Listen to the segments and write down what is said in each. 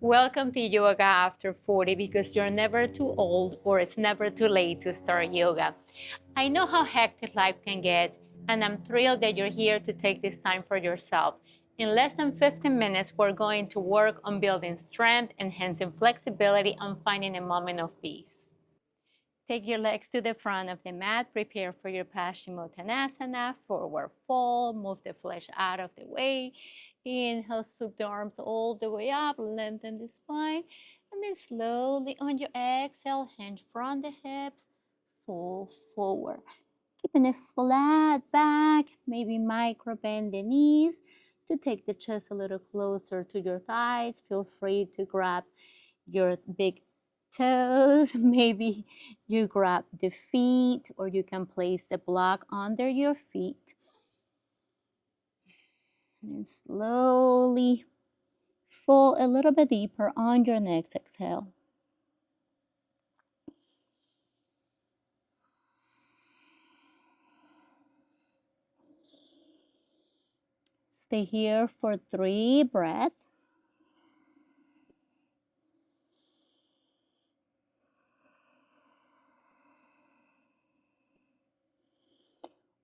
Welcome to Yoga After 40 because you're never too old or it's never too late to start yoga. I know how hectic life can get, and I'm thrilled that you're here to take this time for yourself. In less than 15 minutes, we're going to work on building strength, enhancing flexibility, and finding a moment of peace. Take your legs to the front of the mat. Prepare for your Paschimottanasana, forward fold. Move the flesh out of the way. Inhale, swoop the arms all the way up. Lengthen the spine. And then slowly on your exhale, hinge from the hips. Fold forward. Keeping a flat back. Maybe micro bend the knees to take the chest a little closer to your thighs. Feel free to grab your big toes. Maybe you grab the feet, or you can place the block under your feet. And slowly fall a little bit deeper on your next exhale. Stay here for 3 breaths.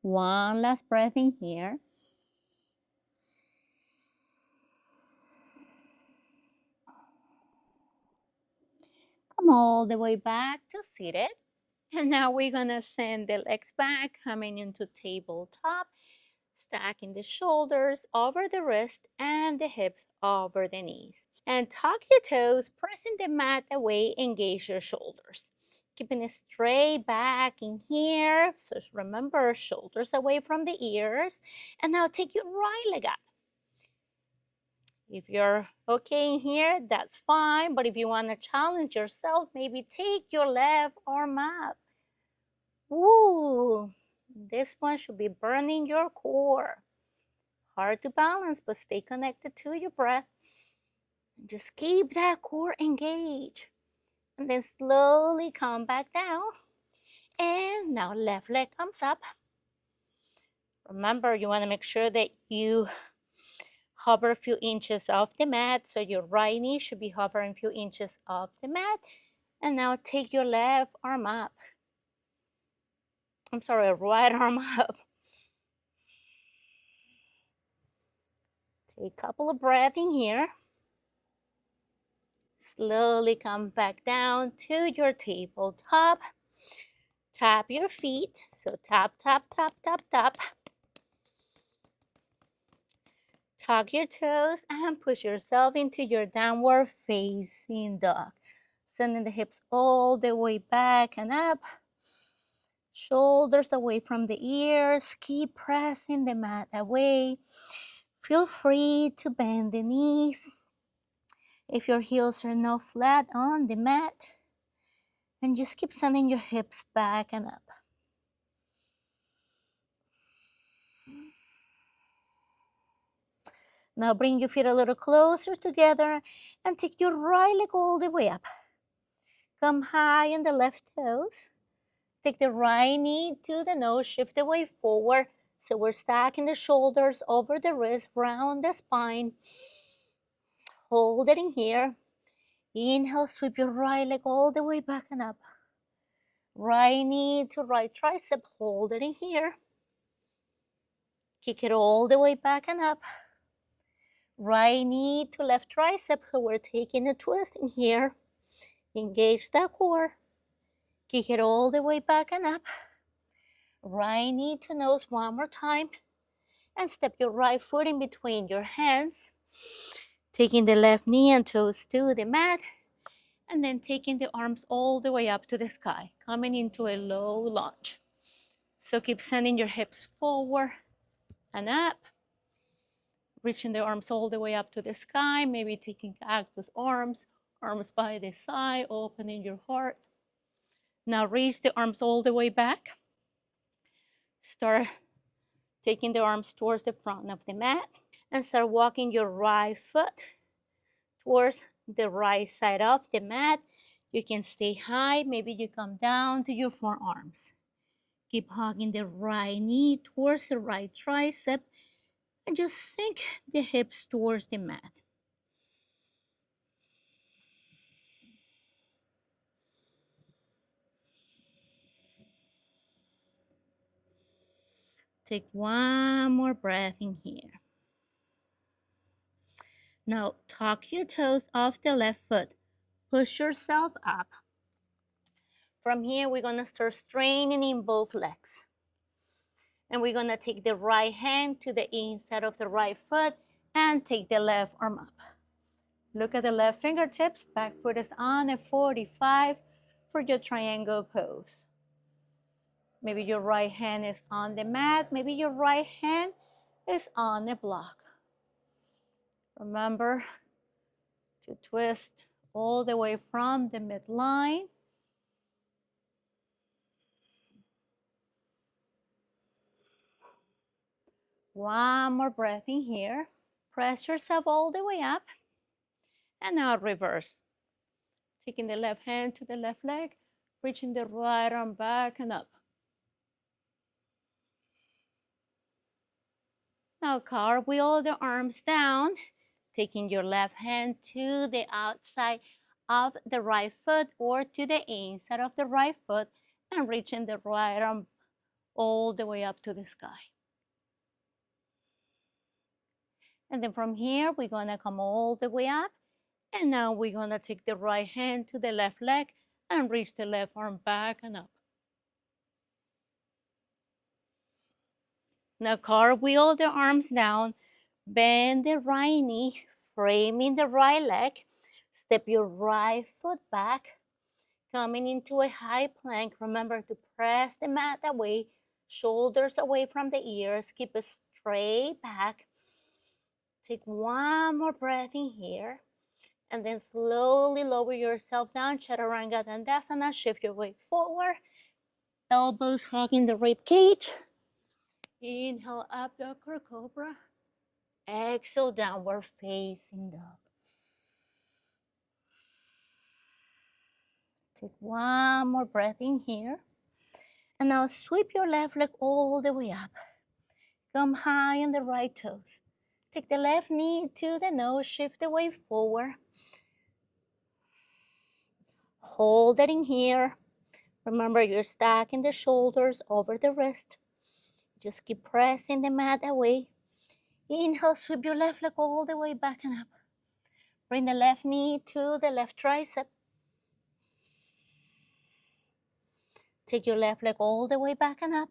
One last breath in here. Come all the way back to seated. And now we're gonna send the legs back, coming into tabletop, stacking the shoulders over the wrist and the hips over the knees. And tuck your toes, pressing the mat away, engage your shoulders. Keeping it straight back in here. So remember, shoulders away from the ears. And now take your right leg up. If you're okay in here, that's fine. But if you want to challenge yourself, maybe take your left arm up. Ooh, this one should be burning your core. Hard to balance, but stay connected to your breath. Just keep that core engaged. And then slowly come back down. And now left leg comes up. Remember, you want to make sure that you hover a few inches off the mat. So your right knee should be hovering a few inches off the mat. And now take your left arm up. I'm sorry, right arm up. Take a couple of breaths in here. Slowly come back down to your tabletop. Tap your feet. So tap, tap, tap, tap, tap. Tuck your toes and push yourself into your downward facing dog. Sending the hips all the way back and up. Shoulders away from the ears. Keep pressing the mat away. Feel free to bend the knees if your heels are not flat on the mat. And just keep sending your hips back and up. Now bring your feet a little closer together and take your right leg all the way up. Come high on the left toes. Take the right knee to the nose, shift the weight forward. So we're stacking the shoulders over the wrist, round the spine. Hold it in here. Inhale, sweep your right leg all the way back and up. Right knee to right tricep, hold it in here. Kick it all the way back and up. Right knee to left tricep, so we're taking a twist in here. Engage that core. Kick it all the way back and up. Right knee to nose one more time. And step your right foot in between your hands. Taking the left knee and toes to the mat. And then taking the arms all the way up to the sky, coming into a low lunge. So keep sending your hips forward and up. Reaching the arms all the way up to the sky, maybe taking cactus arms, arms by the side, opening your heart. Now reach the arms all the way back. Start taking the arms towards the front of the mat and start walking your right foot towards the right side of the mat. You can stay high, maybe you come down to your forearms. Keep hugging the right knee towards the right tricep and just sink the hips towards the mat. Take one more breath in here. Now tuck your toes off the left foot. Push yourself up. From here, we're gonna start straining in both legs. And we're gonna take the right hand to the inside of the right foot and take the left arm up. Look at the left fingertips, back foot is on at 45 for your triangle pose. Maybe your right hand is on the mat, maybe your right hand is on the block. Remember to twist all the way from the midline. One more breath in here. Press yourself all the way up. And now reverse. Taking the left hand to the left leg, reaching the right arm back and up. Now cartwheel the arms down, taking your left hand to the outside of the right foot or to the inside of the right foot and reaching the right arm all the way up to the sky. And then from here, we're gonna come all the way up. And now we're gonna take the right hand to the left leg and reach the left arm back and up. Now cartwheel the arms down, bend the right knee, framing the right leg, step your right foot back, coming into a high plank. Remember to press the mat away, shoulders away from the ears, keep a straight back. Take one more breath in here, and then slowly lower yourself down, Chaturanga Dandasana, shift your weight forward, elbows hugging the rib cage. Inhale up, Upward Cobra. Exhale, downward facing dog. Take one more breath in here. And now sweep your left leg all the way up. Come high on the right toes. Take the left knee to the nose, shift the weight forward. Hold it in here. Remember, you're stacking the shoulders over the wrist. Just keep pressing the mat away. Inhale, sweep your left leg all the way back and up. Bring the left knee to the left tricep. Take your left leg all the way back and up.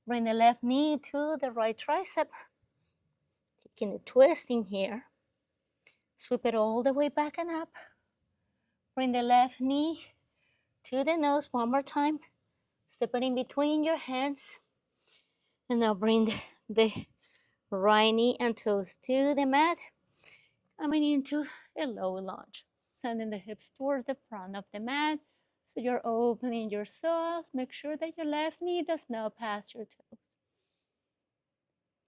Bring the left knee to the right tricep. Taking a twist in here. Sweep it all the way back and up. Bring the left knee to the nose one more time. Step it in between your hands. And now bring the right knee and toes to the mat. Coming into a low lunge. Sending the hips towards the front of the mat. So you're opening your psoas. Make sure that your left knee does not pass your toes.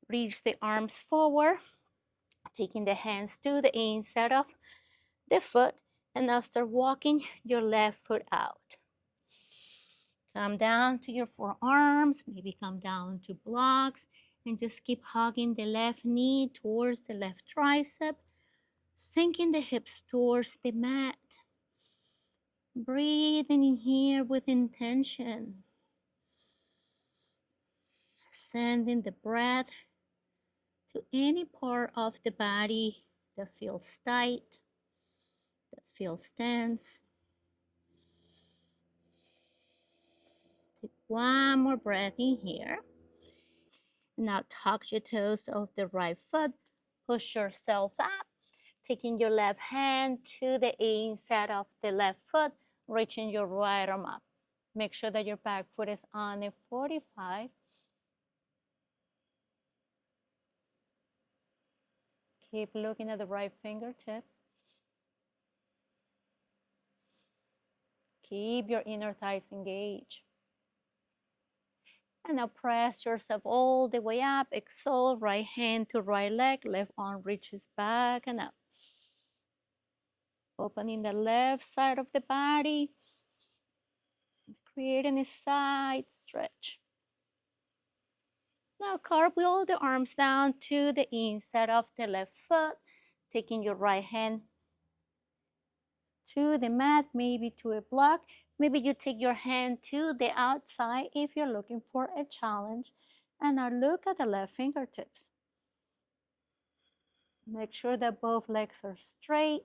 Reach the arms forward. Taking the hands to the inside of the foot. And now start walking your left foot out. Come down to your forearms, maybe come down to blocks, and just keep hugging the left knee towards the left tricep, sinking the hips towards the mat. Breathing in here with intention. Sending the breath to any part of the body that feels tight, that feels tense. Take one more breath in here. Now tuck your toes of the right foot. Push yourself up. Taking your left hand to the inside of the left foot. Reaching your right arm up. Make sure that your back foot is on a 45. Keep looking at the right fingertips. Keep your inner thighs engaged. And now press yourself all the way up. Exhale, right hand to right leg. Left arm reaches back and up. Opening the left side of the body. Creating a side stretch. Now cartwheel the arms down to the inside of the left foot. Taking your right hand to the mat, maybe to a block. Maybe you take your hand to the outside if you're looking for a challenge. And now look at the left fingertips. Make sure that both legs are straight,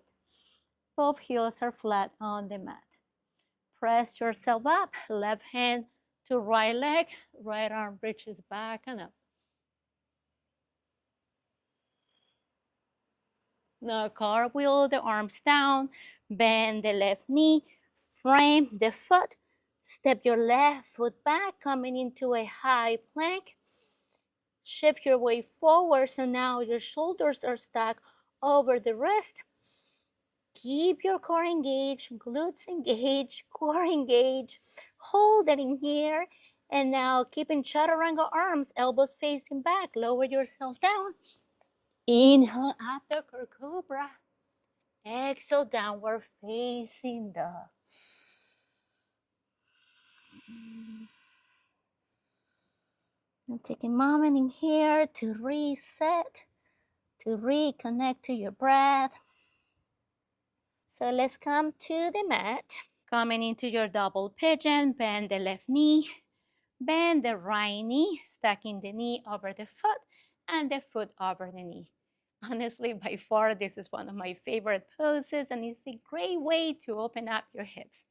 both heels are flat on the mat. Press yourself up, left hand to right leg, right arm reaches back and up. Now cartwheel the arms down, bend the left knee, frame the foot, step your left foot back, coming into a high plank. Shift your weight forward so now your shoulders are stacked over the wrist. Keep your core engaged, glutes engaged, core engaged. Hold it in here. And now keeping chaturanga arms, elbows facing back. Lower yourself down. Inhale, Adho Cobra. Exhale, downward facing dog. And take a moment in here to reset, to reconnect to your breath. So let's come to the mat. Coming into your double pigeon, bend the left knee, bend the right knee, stacking the knee over the foot and the foot over the knee. Honestly, by far, this is one of my favorite poses and it's a great way to open up your hips.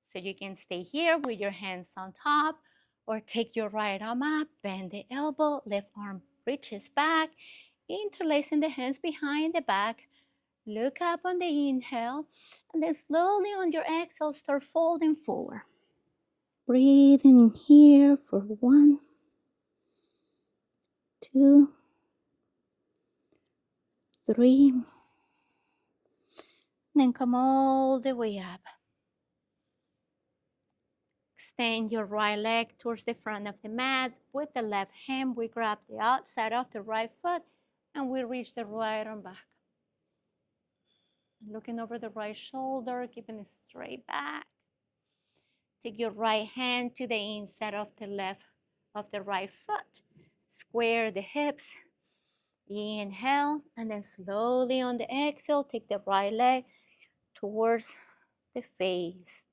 So you can stay here with your hands on top or take your right arm up, bend the elbow, left arm reaches back, interlacing the hands behind the back. Look up on the inhale and then slowly on your exhale, start folding forward. Breathing in here for 1, 2, 3. Then come all the way up. Extend your right leg towards the front of the mat. With the left hand, we grab the outside of the right foot and we reach the right arm back. Looking over the right shoulder, keeping it straight back. Take your right hand to the inside of the right foot. Square the hips. Inhale, and then slowly on the exhale, take the right leg towards the face.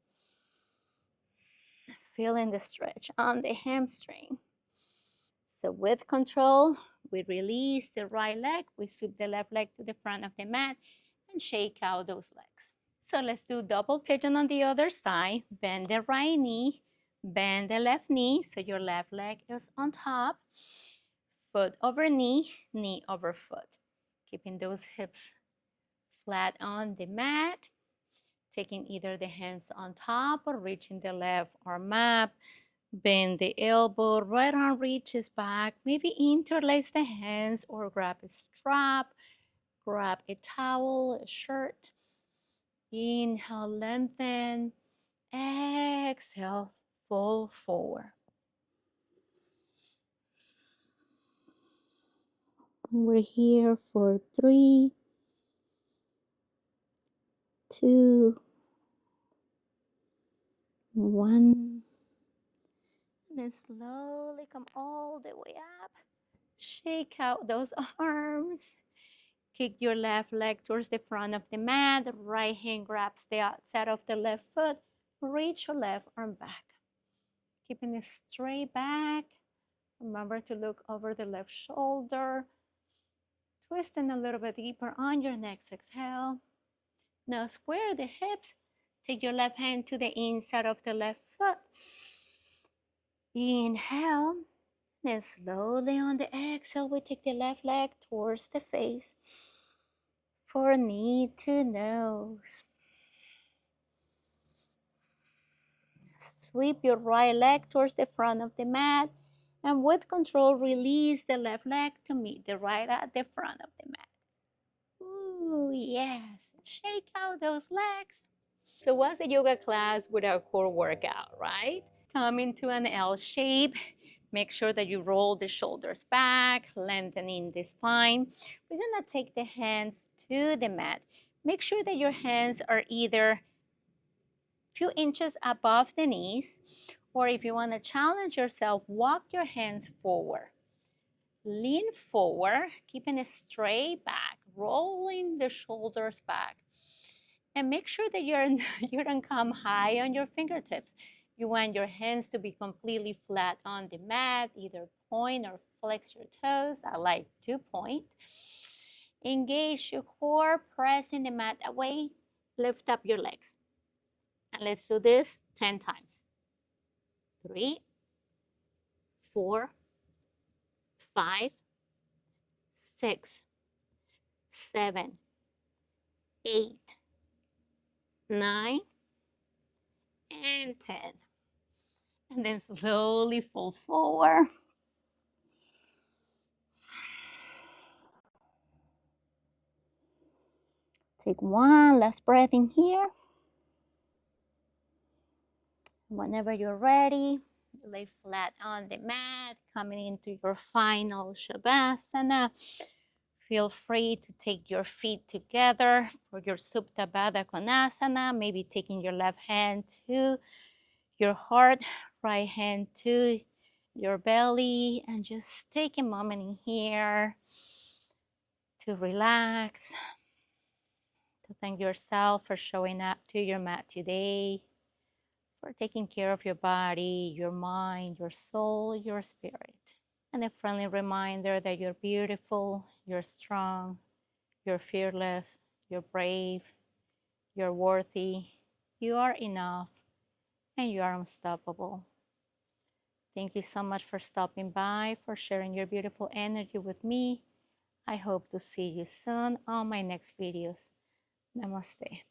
Feeling the stretch on the hamstring. So with control, we release the right leg, we sweep the left leg to the front of the mat and shake out those legs. So let's do double pigeon on the other side. Bend the right knee, bend the left knee, so your left leg is on top. Foot over knee, knee over foot. Keeping those hips flat on the mat. Taking either the hands on top or reaching the left arm up. Bend the elbow, right arm reaches back. Maybe interlace the hands or grab a strap, grab a towel, a shirt. Inhale, lengthen. Exhale, fold forward. We're here for 3, 2, 1. And then slowly come all the way up. Shake out those arms. Kick your left leg towards the front of the mat. The right hand grabs the outside of the left foot. Reach your left arm back. Keeping it straight back. Remember to look over the left shoulder. Twisting a little bit deeper on your next exhale. Now square the hips. Take your left hand to the inside of the left foot. Inhale. Then slowly on the exhale, we take the left leg towards the face. For knee to nose. Sweep your right leg towards the front of the mat. And with control, release the left leg to meet the right at the front of the mat. Ooh, yes. Shake out those legs. So what's a yoga class without core workout, right? Come into an L shape. Make sure that you roll the shoulders back, lengthening the spine. We're gonna take the hands to the mat. Make sure that your hands are either a few inches above the knees, or if you wanna challenge yourself, walk your hands forward. Lean forward, keeping it straight back, rolling the shoulders back. And make sure that you don't come high on your fingertips. You want your hands to be completely flat on the mat, either point or flex your toes. I like to point. Engage your core, pressing the mat away. Lift up your legs. And let's do this 10 times. 3, 4, 5, 6, 7, 8, 9, and 10. And then slowly fold forward. Take one last breath in here. Whenever you're ready, lay flat on the mat, coming into your final Shavasana. Feel free to take your feet together for your Supta Baddha Konasana, maybe taking your left hand to your heart, right hand to your belly, and just take a moment in here to relax, to thank yourself for showing up to your mat today, for taking care of your body, your mind, your soul, your spirit. And a friendly reminder that you're beautiful, you're strong, you're fearless, you're brave, you're worthy, you are enough, and you are unstoppable. Thank you so much for stopping by, for sharing your beautiful energy with me. I hope to see you soon on my next videos. Namaste.